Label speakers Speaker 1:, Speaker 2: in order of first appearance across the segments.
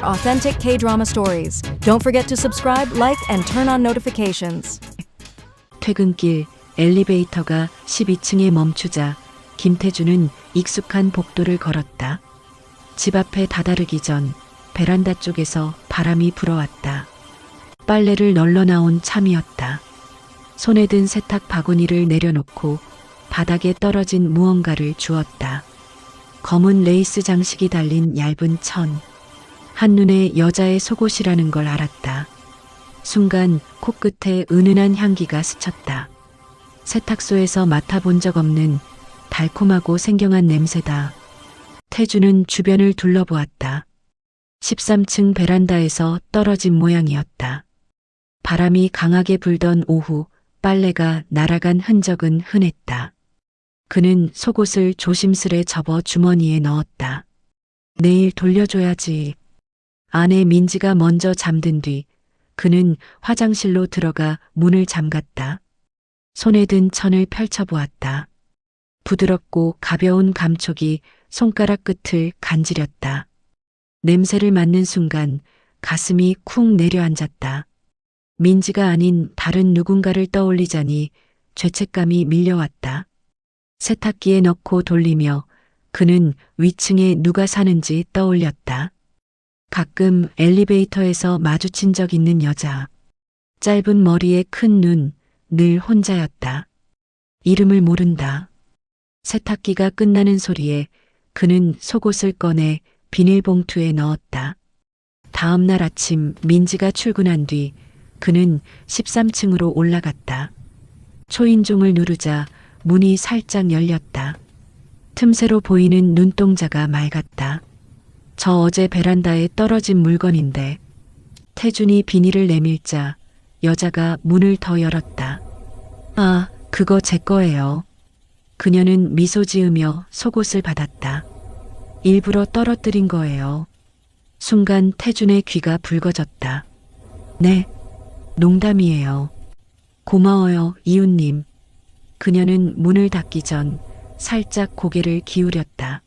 Speaker 1: authentic K-drama stories. Don't forget to subscribe, like, and turn on notifications.
Speaker 2: 퇴근길 엘리베이터가 12층에 멈추자 김태준은 익숙한 복도를 걸었다. 집 앞에 다다르기 전 베란다 쪽에서 바람이 불어왔다. 빨래를 널러 나온 참이었다. 손에 든 세탁 바구니를 내려놓고 바닥에 떨어진 무언가를 주웠다. 검은 레이스 장식이 달린 얇은 천. 한눈에 여자의 속옷이라는 걸 알았다. 순간 코끝에 은은한 향기가 스쳤다. 세탁소에서 맡아본 적 없는 달콤하고 생경한 냄새다. 태주는 주변을 둘러보았다. 13층 베란다에서 떨어진 모양이었다. 바람이 강하게 불던 오후 빨래가 날아간 흔적은 흔했다. 그는 속옷을 조심스레 접어 주머니에 넣었다. 내일 돌려줘야지. 아내 민지가 먼저 잠든 뒤 그는 화장실로 들어가 문을 잠갔다. 손에 든 천을 펼쳐보았다. 부드럽고 가벼운 감촉이 손가락 끝을 간지렸다. 냄새를 맡는 순간 가슴이 쿵 내려앉았다. 민지가 아닌 다른 누군가를 떠올리자니 죄책감이 밀려왔다. 세탁기에 넣고 돌리며 그는 위층에 누가 사는지 떠올렸다. 가끔 엘리베이터에서 마주친 적 있는 여자. 짧은 머리에 큰 눈, 늘 혼자였다. 이름을 모른다. 세탁기가 끝나는 소리에 그는 속옷을 꺼내 비닐봉투에 넣었다. 다음 날 아침 민지가 출근한 뒤 그는 13층으로 올라갔다. 초인종을 누르자 문이 살짝 열렸다. 틈새로 보이는 눈동자가 맑았다. 저 어제 베란다에 떨어진 물건인데. 태준이 비닐을 내밀자 여자가 문을 더 열었다. 아, 그거 제 거예요. 그녀는 미소 지으며 속옷을 받았다. 일부러 떨어뜨린 거예요. 순간 태준의 귀가 붉어졌다. 네, 농담이에요. 고마워요, 이웃님. 그녀는 문을 닫기 전 살짝 고개를 기울였다.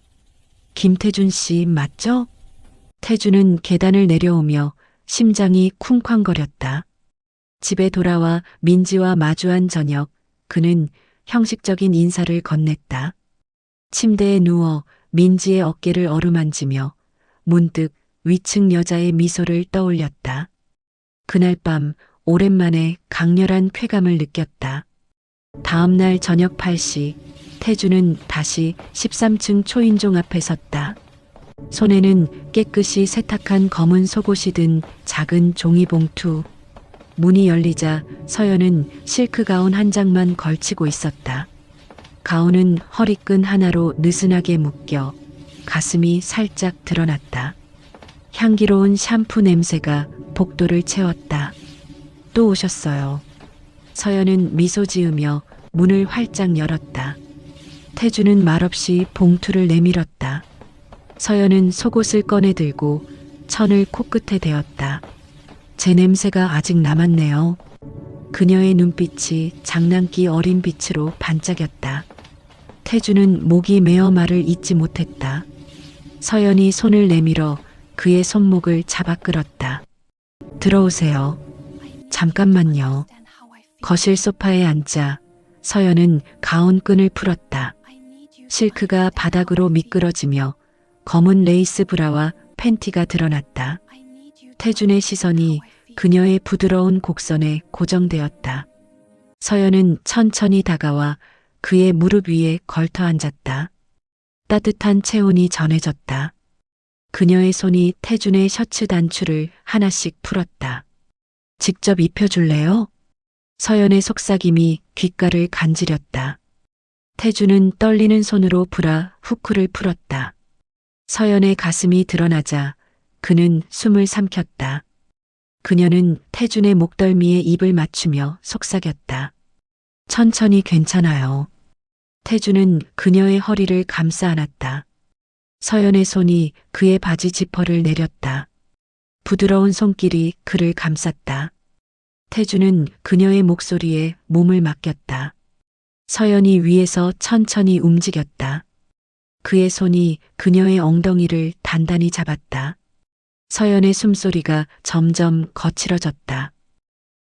Speaker 2: 김태준 씨 맞죠? 태준은 계단을 내려오며 심장이 쿵쾅거렸다. 집에 돌아와 민지와 마주한 저녁 그는 형식적인 인사를 건넸다. 침대에 누워 민지의 어깨를 어루만지며 문득 위층 여자의 미소를 떠올렸다. 그날 밤 오랜만에 강렬한 쾌감을 느꼈다. 다음 날 저녁 8시 태주는 다시 13층 초인종 앞에 섰다. 손에는 깨끗이 세탁한 검은 속옷이 든 작은 종이봉투. 문이 열리자 서연은 실크 가운 한 장만 걸치고 있었다. 가운은 허리끈 하나로 느슨하게 묶여 가슴이 살짝 드러났다. 향기로운 샴푸 냄새가 복도를 채웠다. 또 오셨어요. 서연은 미소 지으며 문을 활짝 열었다. 태주는 말없이 봉투를 내밀었다. 서연은 속옷을 꺼내 들고 천을 코끝에 대었다. 제 냄새가 아직 남았네요. 그녀의 눈빛이 장난기 어린 빛으로 반짝였다. 태주는 목이 메어 말을 잇지 못했다. 서연이 손을 내밀어 그의 손목을 잡아 끌었다. 들어오세요. 잠깐만요. 거실 소파에 앉자 서연은 가운 끈을 풀었다. 실크가 바닥으로 미끄러지며 검은 레이스 브라와 팬티가 드러났다. 태준의 시선이 그녀의 부드러운 곡선에 고정되었다. 서연은 천천히 다가와 그의 무릎 위에 걸터 앉았다. 따뜻한 체온이 전해졌다. 그녀의 손이 태준의 셔츠 단추를 하나씩 풀었다. 직접 입혀줄래요? 서연의 속삭임이 귓가를 간지렸다. 태준은 떨리는 손으로 브라 후크를 풀었다. 서연의 가슴이 드러나자 그는 숨을 삼켰다. 그녀는 태준의 목덜미에 입을 맞추며 속삭였다. 천천히 괜찮아요. 태준은 그녀의 허리를 감싸 안았다. 서연의 손이 그의 바지 지퍼를 내렸다. 부드러운 손길이 그를 감쌌다. 태준은 그녀의 목소리에 몸을 맡겼다. 서연이 위에서 천천히 움직였다. 그의 손이 그녀의 엉덩이를 단단히 잡았다. 서연의 숨소리가 점점 거칠어졌다.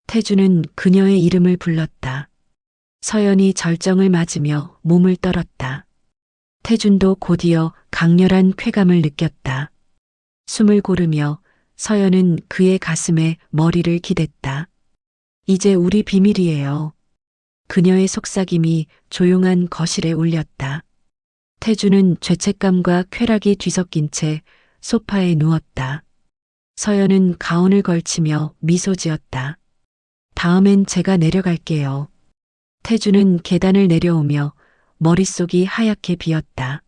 Speaker 2: 태주는 그녀의 이름을 불렀다. 서연이 절정을 맞으며 몸을 떨었다. 태준도 곧이어 강렬한 쾌감을 느꼈다. 숨을 고르며 서연은 그의 가슴에 머리를 기댔다. 이제 우리 비밀이에요. 그녀의 속삭임이 조용한 거실에 울렸다. 태주는 죄책감과 쾌락이 뒤섞인 채 소파에 누웠다. 서연은 가운을 걸치며 미소 지었다. 다음엔 제가 내려갈게요. 태주는 계단을 내려오며 머릿속이 하얗게 비었다.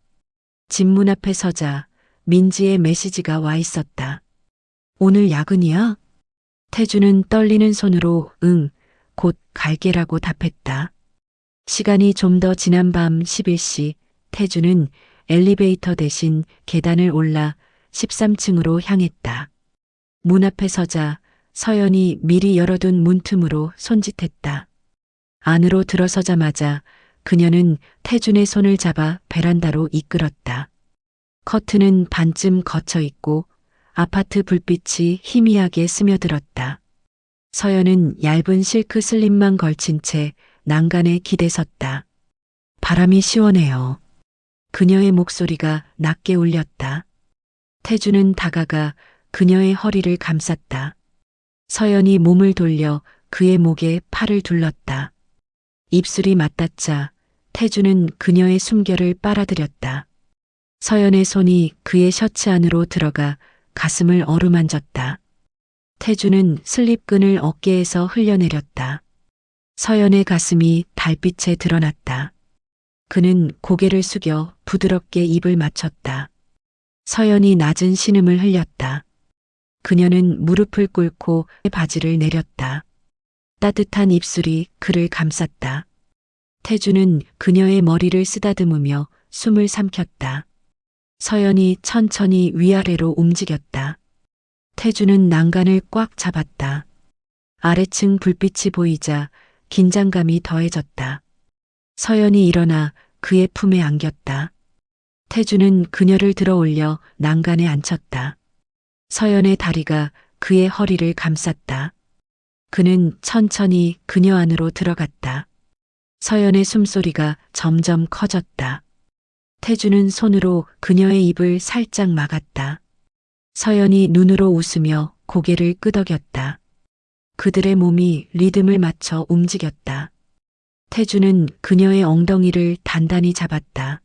Speaker 2: 집 문 앞에 서자 민지의 메시지가 와 있었다. 오늘 야근이야? 태주는 떨리는 손으로 응, 곧 갈게라고 답했다. 시간이 좀 더 지난 밤 11시 태주는 엘리베이터 대신 계단을 올라 13층으로 향했다. 문 앞에 서자 서연이 미리 열어둔 문틈으로 손짓했다. 안으로 들어서자마자 그녀는 태준의 손을 잡아 베란다로 이끌었다. 커튼은 반쯤 걷혀 있고 아파트 불빛이 희미하게 스며들었다. 서연은 얇은 실크 슬립만 걸친 채 난간에 기대섰다. 바람이 시원해요. 그녀의 목소리가 낮게 울렸다. 태주는 다가가 그녀의 허리를 감쌌다. 서연이 몸을 돌려 그의 목에 팔을 둘렀다. 입술이 맞닿자 태주는 그녀의 숨결을 빨아들였다. 서연의 손이 그의 셔츠 안으로 들어가 가슴을 어루만졌다. 태주는 슬립끈을 어깨에서 흘려내렸다. 서연의 가슴이 달빛에 드러났다. 그는 고개를 숙여 부드럽게 입을 맞췄다. 서연이 낮은 신음을 흘렸다. 그녀는 무릎을 꿇고 바지를 내렸다. 따뜻한 입술이 그를 감쌌다. 태주는 그녀의 머리를 쓰다듬으며 숨을 삼켰다. 서연이 천천히 위아래로 움직였다. 태주는 난간을 꽉 잡았다. 아래층 불빛이 보이자 긴장감이 더해졌다. 서연이 일어나 그의 품에 안겼다. 태주는 그녀를 들어올려 난간에 앉혔다. 서연의 다리가 그의 허리를 감쌌다. 그는 천천히 그녀 안으로 들어갔다. 서연의 숨소리가 점점 커졌다. 태주는 손으로 그녀의 입을 살짝 막았다. 서연이 눈으로 웃으며 고개를 끄덕였다. 그들의 몸이 리듬을 맞춰 움직였다. 태주는 그녀의 엉덩이를 단단히 잡았다.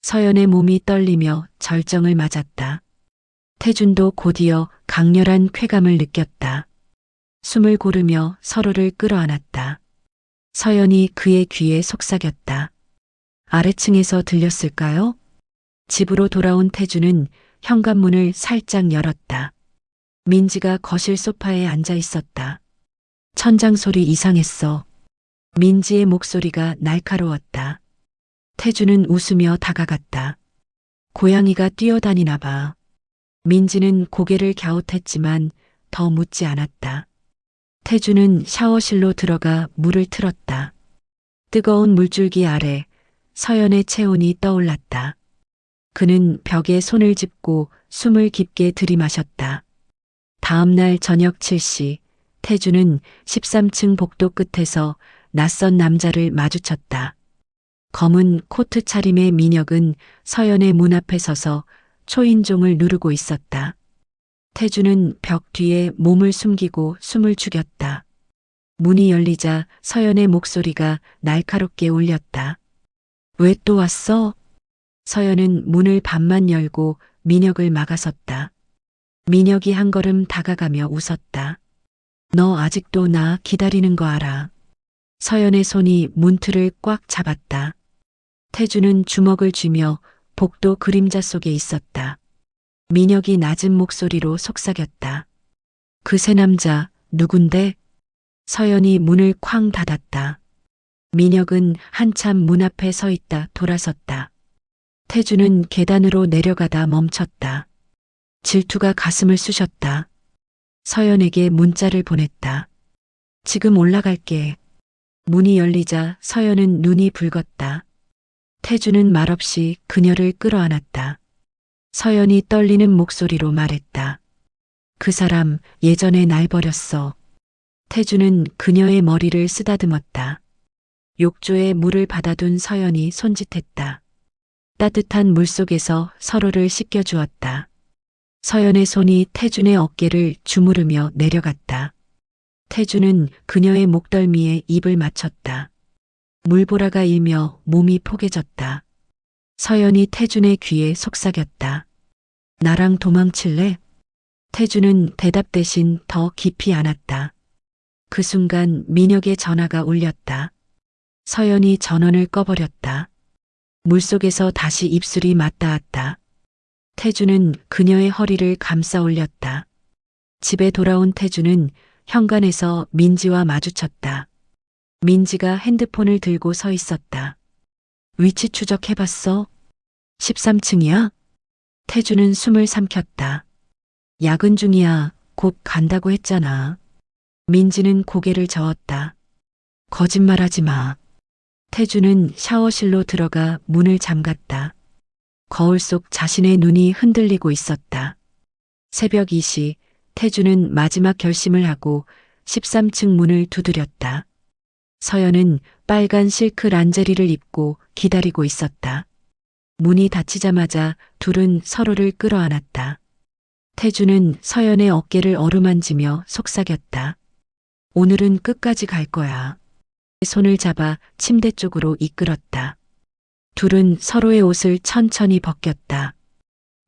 Speaker 2: 서연의 몸이 떨리며 절정을 맞았다. 태준도 곧이어 강렬한 쾌감을 느꼈다. 숨을 고르며 서로를 끌어안았다. 서연이 그의 귀에 속삭였다. 아래층에서 들렸을까요? 집으로 돌아온 태주는 현관문을 살짝 열었다. 민지가 거실 소파에 앉아 있었다. 천장 소리 이상했어. 민지의 목소리가 날카로웠다. 태주는 웃으며 다가갔다. 고양이가 뛰어다니나 봐. 민지는 고개를 갸웃했지만 더 묻지 않았다. 태주는 샤워실로 들어가 물을 틀었다. 뜨거운 물줄기 아래 서연의 체온이 떠올랐다. 그는 벽에 손을 짚고 숨을 깊게 들이마셨다. 다음 날 저녁 7시 태주는 13층 복도 끝에서 낯선 남자를 마주쳤다. 검은 코트 차림의 민혁은 서연의 문 앞에 서서 초인종을 누르고 있었다. 태주는 벽 뒤에 몸을 숨기고 숨을 죽였다. 문이 열리자 서연의 목소리가 날카롭게 울렸다. 왜 또 왔어? 서연은 문을 반만 열고 민혁을 막아섰다. 민혁이 한 걸음 다가가며 웃었다. 너 아직도 나 기다리는 거 알아. 서연의 손이 문틀을 꽉 잡았다. 태주는 주먹을 쥐며 복도 그림자 속에 있었다. 민혁이 낮은 목소리로 속삭였다. 그 새 남자 누군데? 서연이 문을 쾅 닫았다. 민혁은 한참 문 앞에 서 있다 돌아섰다. 태주는 계단으로 내려가다 멈췄다. 질투가 가슴을 쑤셨다. 서연에게 문자를 보냈다. 지금 올라갈게. 문이 열리자 서연은 눈이 붉었다. 태주는 말없이 그녀를 끌어안았다. 서연이 떨리는 목소리로 말했다. 그 사람 예전에 날 버렸어. 태주는 그녀의 머리를 쓰다듬었다. 욕조에 물을 받아둔 서연이 손짓했다. 따뜻한 물속에서 서로를 씻겨주었다. 서연의 손이 태준의 어깨를 주무르며 내려갔다. 태준은 그녀의 목덜미에 입을 맞췄다. 물보라가 일며 몸이 포개졌다. 서연이 태준의 귀에 속삭였다. 나랑 도망칠래? 태준은 대답 대신 더 깊이 안았다. 그 순간 민혁의 전화가 울렸다. 서연이 전원을 꺼버렸다. 물속에서 다시 입술이 맞닿았다. 태준은 그녀의 허리를 감싸 올렸다. 집에 돌아온 태준은 현관에서 민지와 마주쳤다. 민지가 핸드폰을 들고 서 있었다. 위치 추적해봤어? 13층이야? 태준은 숨을 삼켰다. 야근 중이야. 곧 간다고 했잖아. 민지는 고개를 저었다. 거짓말하지 마. 태준은 샤워실로 들어가 문을 잠갔다. 거울 속 자신의 눈이 흔들리고 있었다. 새벽 2시 태준은 마지막 결심을 하고 13층 문을 두드렸다. 서연은 빨간 실크 란제리를 입고 기다리고 있었다. 문이 닫히자마자 둘은 서로를 끌어안았다. 태준은 서연의 어깨를 어루만지며 속삭였다. 오늘은 끝까지 갈 거야. 손을 잡아 침대 쪽으로 이끌었다. 둘은 서로의 옷을 천천히 벗겼다.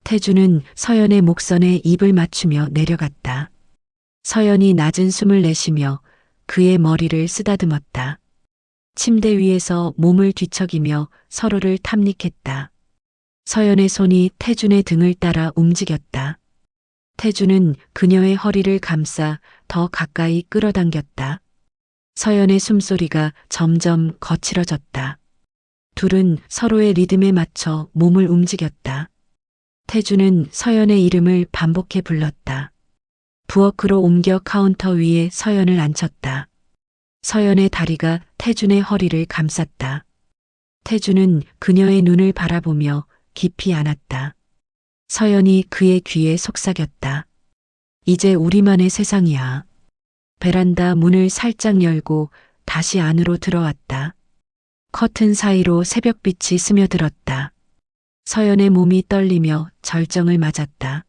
Speaker 2: 태준은 서연의 목선에 입을 맞추며 내려갔다. 서연이 낮은 숨을 내쉬며 그의 머리를 쓰다듬었다. 침대 위에서 몸을 뒤척이며 서로를 탐닉했다. 서연의 손이 태준의 등을 따라 움직였다. 태준은 그녀의 허리를 감싸 더 가까이 끌어당겼다. 서연의 숨소리가 점점 거칠어졌다. 둘은 서로의 리듬에 맞춰 몸을 움직였다. 태준은 서연의 이름을 반복해 불렀다. 부엌으로 옮겨 카운터 위에 서연을 앉혔다. 서연의 다리가 태준의 허리를 감쌌다. 태준은 그녀의 눈을 바라보며 깊이 안았다. 서연이 그의 귀에 속삭였다. 이제 우리만의 세상이야. 베란다 문을 살짝 열고 다시 안으로 들어왔다. 커튼 사이로 새벽빛이 스며들었다. 서연의 몸이 떨리며 절정을 맞았다.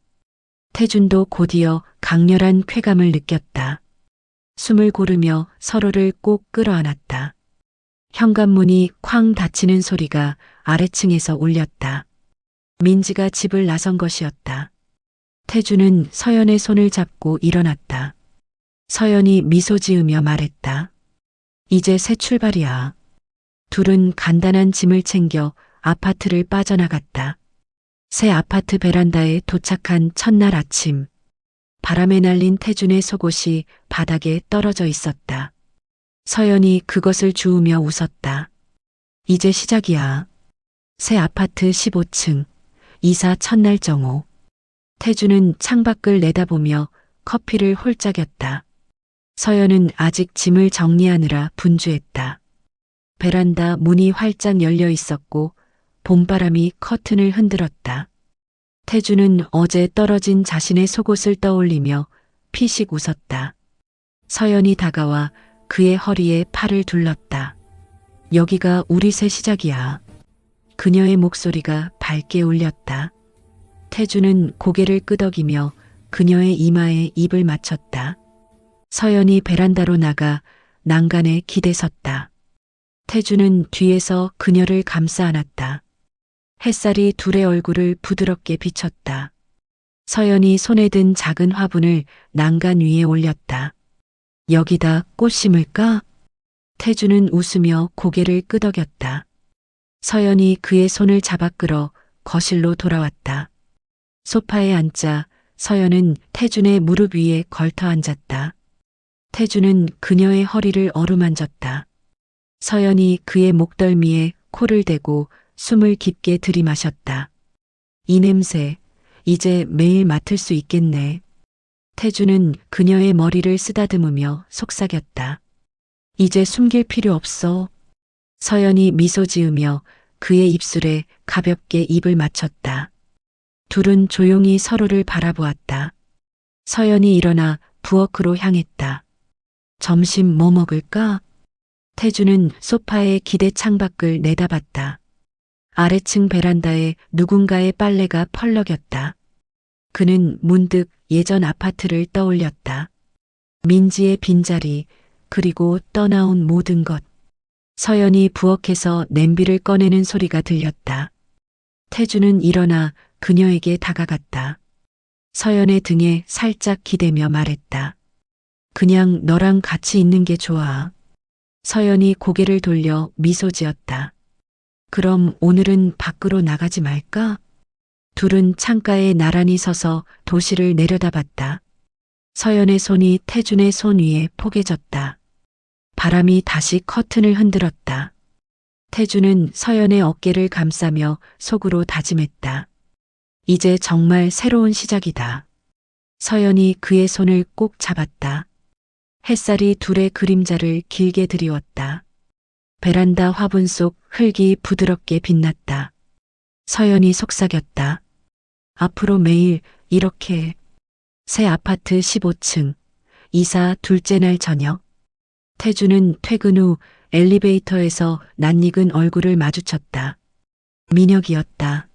Speaker 2: 태준도 곧이어 강렬한 쾌감을 느꼈다. 숨을 고르며 서로를 꼭 끌어안았다. 현관문이 쾅 닫히는 소리가 아래층에서 울렸다. 민지가 집을 나선 것이었다. 태준은 서연의 손을 잡고 일어났다. 서연이 미소 지으며 말했다. 이제 새 출발이야. 둘은 간단한 짐을 챙겨 아파트를 빠져나갔다. 새 아파트 베란다에 도착한 첫날 아침. 바람에 날린 태준의 속옷이 바닥에 떨어져 있었다. 서연이 그것을 주우며 웃었다. 이제 시작이야. 새 아파트 15층. 이사 첫날 정오. 태준은 창밖을 내다보며 커피를 홀짝였다. 서연은 아직 짐을 정리하느라 분주했다. 베란다 문이 활짝 열려 있었고 봄바람이 커튼을 흔들었다. 태준은 어제 떨어진 자신의 속옷을 떠올리며 피식 웃었다. 서연이 다가와 그의 허리에 팔을 둘렀다. 여기가 우리 새 시작이야. 그녀의 목소리가 밝게 울렸다. 태준은 고개를 끄덕이며 그녀의 이마에 입을 맞췄다. 서연이 베란다로 나가 난간에 기대섰다. 태준은 뒤에서 그녀를 감싸 안았다. 햇살이 둘의 얼굴을 부드럽게 비쳤다. 서연이 손에 든 작은 화분을 난간 위에 올렸다. 여기다 꽃 심을까? 태준은 웃으며 고개를 끄덕였다. 서연이 그의 손을 잡아 끌어 거실로 돌아왔다. 소파에 앉자 서연은 태준의 무릎 위에 걸터 앉았다. 태준은 그녀의 허리를 어루만졌다. 서연이 그의 목덜미에 코를 대고 숨을 깊게 들이마셨다. 이 냄새, 이제 매일 맡을 수 있겠네. 태준은 그녀의 머리를 쓰다듬으며 속삭였다. 이제 숨길 필요 없어. 서연이 미소 지으며 그의 입술에 가볍게 입을 맞췄다. 둘은 조용히 서로를 바라보았다. 서연이 일어나 부엌으로 향했다. 점심 뭐 먹을까? 태주는 소파에 기대 창밖을 내다봤다. 아래층 베란다에 누군가의 빨래가 펄럭였다. 그는 문득 예전 아파트를 떠올렸다. 민지의 빈자리, 그리고 떠나온 모든 것. 서연이 부엌에서 냄비를 꺼내는 소리가 들렸다. 태주는 일어나 그녀에게 다가갔다. 서연의 등에 살짝 기대며 말했다. 그냥 너랑 같이 있는 게 좋아. 서연이 고개를 돌려 미소 지었다. 그럼 오늘은 밖으로 나가지 말까? 둘은 창가에 나란히 서서 도시를 내려다봤다. 서연의 손이 태준의 손 위에 포개졌다. 바람이 다시 커튼을 흔들었다. 태준은 서연의 어깨를 감싸며 속으로 다짐했다. 이제 정말 새로운 시작이다. 서연이 그의 손을 꼭 잡았다. 햇살이 둘의 그림자를 길게 드리웠다. 베란다 화분 속 흙이 부드럽게 빛났다. 서연이 속삭였다. 앞으로 매일 이렇게. 새 아파트 15층, 이사 둘째 날 저녁. 태주는 퇴근 후 엘리베이터에서 낯익은 얼굴을 마주쳤다. 민혁이었다.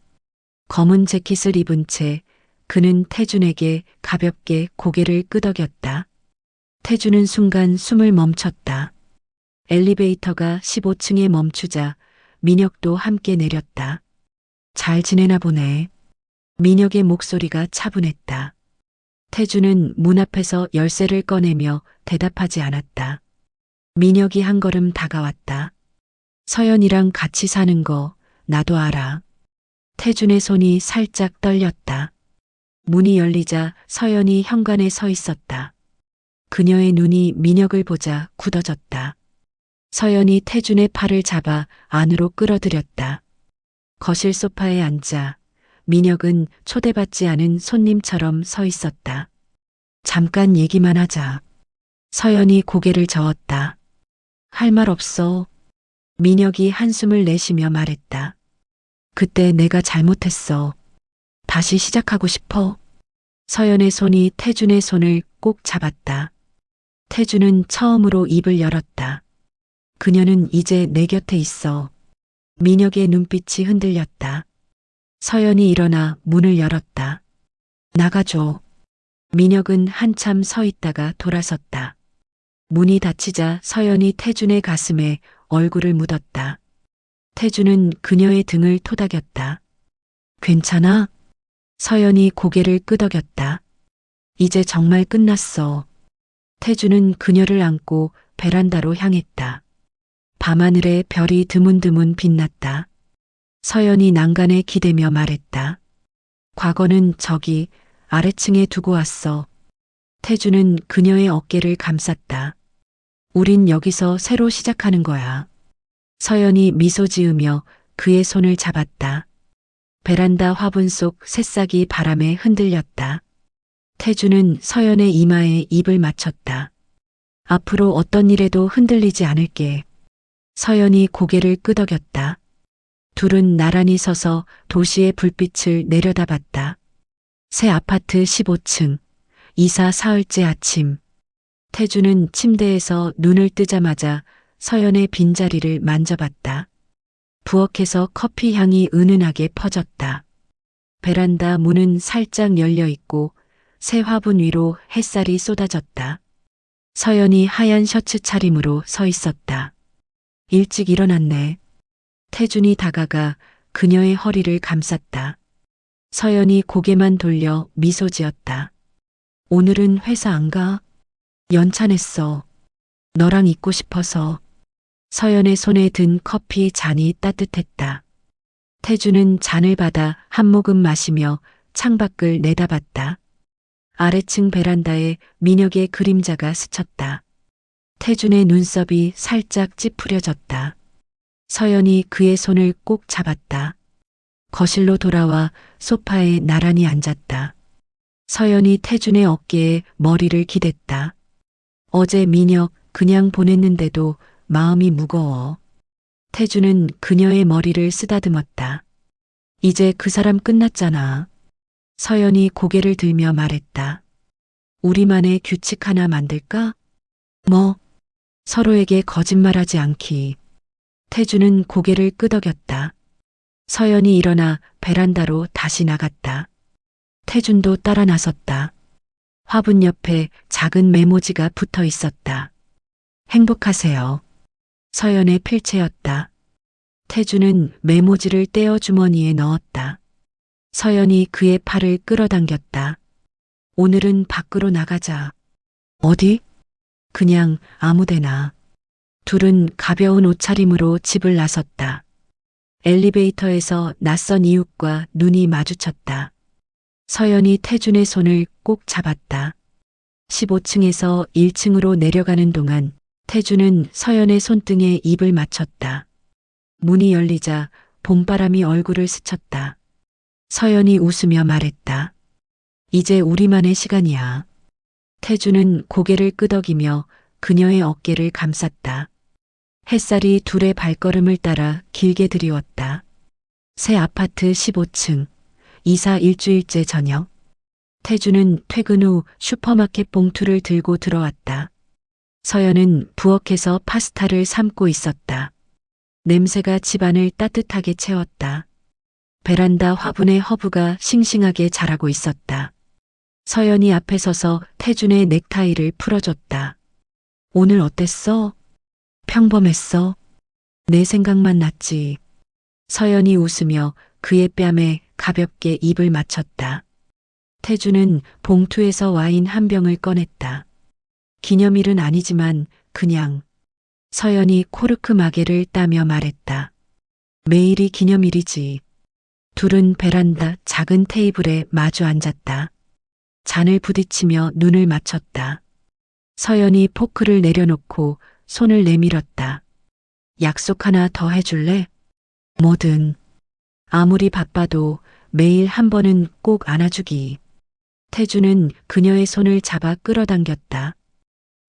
Speaker 2: 검은 재킷을 입은 채 그는 태준에게 가볍게 고개를 끄덕였다. 태준은 순간 숨을 멈췄다. 엘리베이터가 15층에 멈추자 민혁도 함께 내렸다. 잘 지내나 보네. 민혁의 목소리가 차분했다. 태준은 문 앞에서 열쇠를 꺼내며 대답하지 않았다. 민혁이 한 걸음 다가왔다. 서연이랑 같이 사는 거 나도 알아. 태준의 손이 살짝 떨렸다. 문이 열리자 서연이 현관에 서 있었다. 그녀의 눈이 민혁을 보자 굳어졌다. 서연이 태준의 팔을 잡아 안으로 끌어들였다. 거실 소파에 앉아 민혁은 초대받지 않은 손님처럼 서 있었다. 잠깐 얘기만 하자. 서연이 고개를 저었다. 할 말 없어. 민혁이 한숨을 내쉬며 말했다. 그때 내가 잘못했어. 다시 시작하고 싶어. 서연의 손이 태준의 손을 꼭 잡았다. 태준은 처음으로 입을 열었다. 그녀는 이제 내 곁에 있어. 민혁의 눈빛이 흔들렸다. 서연이 일어나 문을 열었다. 나가줘. 민혁은 한참 서 있다가 돌아섰다. 문이 닫히자 서연이 태준의 가슴에 얼굴을 묻었다. 태준은 그녀의 등을 토닥였다. 괜찮아? 서연이 고개를 끄덕였다. 이제 정말 끝났어. 태준은 그녀를 안고 베란다로 향했다. 밤하늘에 별이 드문드문 빛났다. 서연이 난간에 기대며 말했다. 과거는 저기 아래층에 두고 왔어. 태준은 그녀의 어깨를 감쌌다. 우린 여기서 새로 시작하는 거야. 서연이 미소 지으며 그의 손을 잡았다. 베란다 화분 속 새싹이 바람에 흔들렸다. 태준은 서연의 이마에 입을 맞췄다. 앞으로 어떤 일에도 흔들리지 않을게. 서연이 고개를 끄덕였다. 둘은 나란히 서서 도시의 불빛을 내려다봤다. 새 아파트 15층, 이사 사흘째 아침. 태준은 침대에서 눈을 뜨자마자 서연의 빈자리를 만져봤다. 부엌에서 커피 향이 은은하게 퍼졌다. 베란다 문은 살짝 열려 있고 새 화분 위로 햇살이 쏟아졌다. 서연이 하얀 셔츠 차림으로 서 있었다. 일찍 일어났네. 태준이 다가가 그녀의 허리를 감쌌다. 서연이 고개만 돌려 미소 지었다. 오늘은 회사 안 가? 연차냈어. 너랑 있고 싶어서. 서연의 손에 든 커피 잔이 따뜻했다. 태준은 잔을 받아 한 모금 마시며 창밖을 내다봤다. 아래층 베란다에 민혁의 그림자가 스쳤다. 태준의 눈썹이 살짝 찌푸려졌다. 서연이 그의 손을 꼭 잡았다. 거실로 돌아와 소파에 나란히 앉았다. 서연이 태준의 어깨에 머리를 기댔다. 어제 민혁 그냥 보냈는데도 마음이 무거워. 태준은 그녀의 머리를 쓰다듬었다. 이제 그 사람 끝났잖아. 서연이 고개를 들며 말했다. 우리만의 규칙 하나 만들까? 뭐? 서로에게 거짓말하지 않기. 태주는 고개를 끄덕였다. 서연이 일어나 베란다로 다시 나갔다. 태준도 따라 나섰다. 화분 옆에 작은 메모지가 붙어 있었다. 행복하세요. 서연의 필체였다. 태주는 메모지를 떼어 주머니에 넣었다. 서연이 그의 팔을 끌어당겼다. 오늘은 밖으로 나가자. 어디? 그냥 아무데나. 둘은 가벼운 옷차림으로 집을 나섰다. 엘리베이터에서 낯선 이웃과 눈이 마주쳤다. 서연이 태준의 손을 꼭 잡았다. 15층에서 1층으로 내려가는 동안 태준은 서연의 손등에 입을 맞췄다. 문이 열리자 봄바람이 얼굴을 스쳤다. 서연이 웃으며 말했다. 이제 우리만의 시간이야. 태준은 고개를 끄덕이며 그녀의 어깨를 감쌌다. 햇살이 둘의 발걸음을 따라 길게 드리웠다. 새 아파트 15층, 이사 일주일째 저녁. 태준은 퇴근 후 슈퍼마켓 봉투를 들고 들어왔다. 서연은 부엌에서 파스타를 삶고 있었다. 냄새가 집안을 따뜻하게 채웠다. 베란다 화분에 허브가 싱싱하게 자라고 있었다. 서연이 앞에 서서 태준의 넥타이를 풀어줬다. 오늘 어땠어? 평범했어. 내 생각만 났지. 서연이 웃으며 그의 뺨에 가볍게 입을 맞췄다. 태준은 봉투에서 와인 한 병을 꺼냈다. 기념일은 아니지만 그냥. 서연이 코르크 마개를 따며 말했다. 매일이 기념일이지. 둘은 베란다 작은 테이블에 마주 앉았다. 잔을 부딪히며 눈을 맞췄다. 서연이 포크를 내려놓고 손을 내밀었다. 약속 하나 더 해줄래? 뭐든. 아무리 바빠도 매일 한 번은 꼭 안아주기. 태주는 그녀의 손을 잡아 끌어당겼다.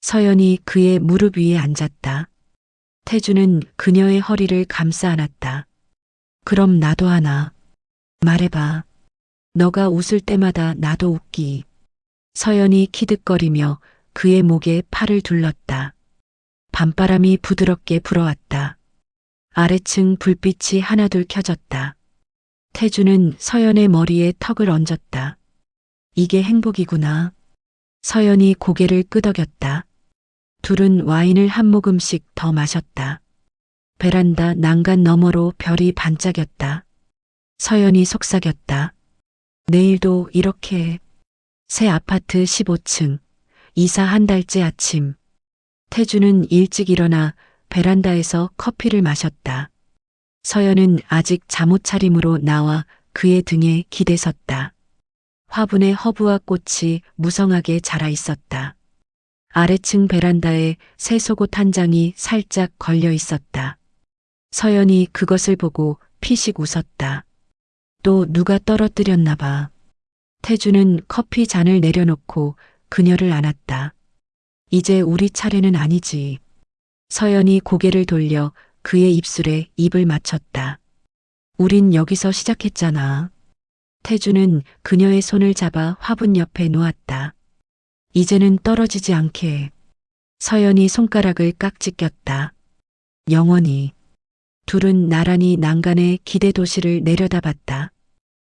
Speaker 2: 서연이 그의 무릎 위에 앉았다. 태주는 그녀의 허리를 감싸 안았다. 그럼 나도 하나. 말해봐. 너가 웃을 때마다 나도 웃기. 서연이 키득거리며 그의 목에 팔을 둘렀다. 밤바람이 부드럽게 불어왔다. 아래층 불빛이 하나둘 켜졌다. 태주는 서연의 머리에 턱을 얹었다. 이게 행복이구나. 서연이 고개를 끄덕였다. 둘은 와인을 한 모금씩 더 마셨다. 베란다 난간 너머로 별이 반짝였다. 서연이 속삭였다. 내일도 이렇게. 새 아파트 15층, 이사 한 달째 아침. 태주는 일찍 일어나 베란다에서 커피를 마셨다. 서연은 아직 잠옷 차림으로 나와 그의 등에 기대섰다. 화분에 허브와 꽃이 무성하게 자라 있었다. 아래층 베란다에 새 속옷 한 장이 살짝 걸려 있었다. 서연이 그것을 보고 피식 웃었다. 또 누가 떨어뜨렸나 봐. 태주는 커피 잔을 내려놓고 그녀를 안았다. 이제 우리 차례는 아니지. 서연이 고개를 돌려 그의 입술에 입을 맞췄다. 우린 여기서 시작했잖아. 태주는 그녀의 손을 잡아 화분 옆에 놓았다. 이제는 떨어지지 않게. 서연이 손가락을 깍지 꼈다. 영원히. 둘은 나란히 난간의 기대 도시를 내려다봤다.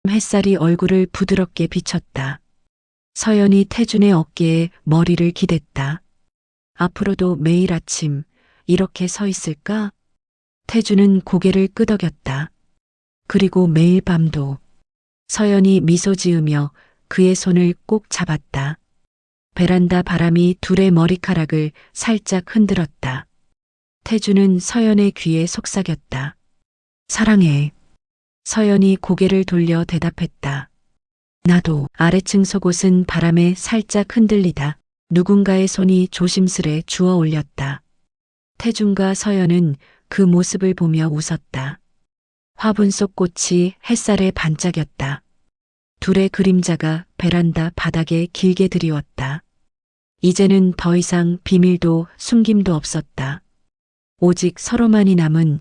Speaker 2: 햇살이 얼굴을 부드럽게 비쳤다. 서연이 태준의 어깨에 머리를 기댔다. 앞으로도 매일 아침 이렇게 서 있을까? 태준은 고개를 끄덕였다. 그리고 매일 밤도. 서연이 미소 지으며 그의 손을 꼭 잡았다. 베란다 바람이 둘의 머리카락을 살짝 흔들었다. 태준은 서연의 귀에 속삭였다. 사랑해. 서연이 고개를 돌려 대답했다. 나도. 아래층 속옷은 바람에 살짝 흔들리다 누군가의 손이 조심스레 주워 올렸다. 태준과 서연은 그 모습을 보며 웃었다. 화분 속 꽃이 햇살에 반짝였다. 둘의 그림자가 베란다 바닥에 길게 드리웠다. 이제는 더 이상 비밀도 숨김도 없었다. 오직 서로만이 남은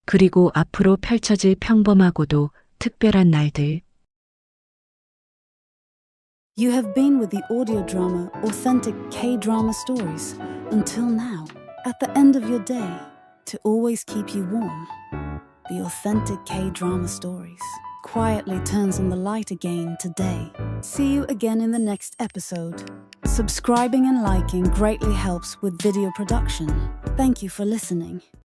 Speaker 2: 그리고 앞으로 펼쳐질 평범하고도 특별한 날들.
Speaker 3: You have been with the audio drama Authentic K-Drama Stories until now, at the end of your day, to always keep you warm. The Authentic K-Drama Stories quietly turns on the light again today. See you again in the next episode. Subscribing and liking greatly helps with video production. Thank you for listening.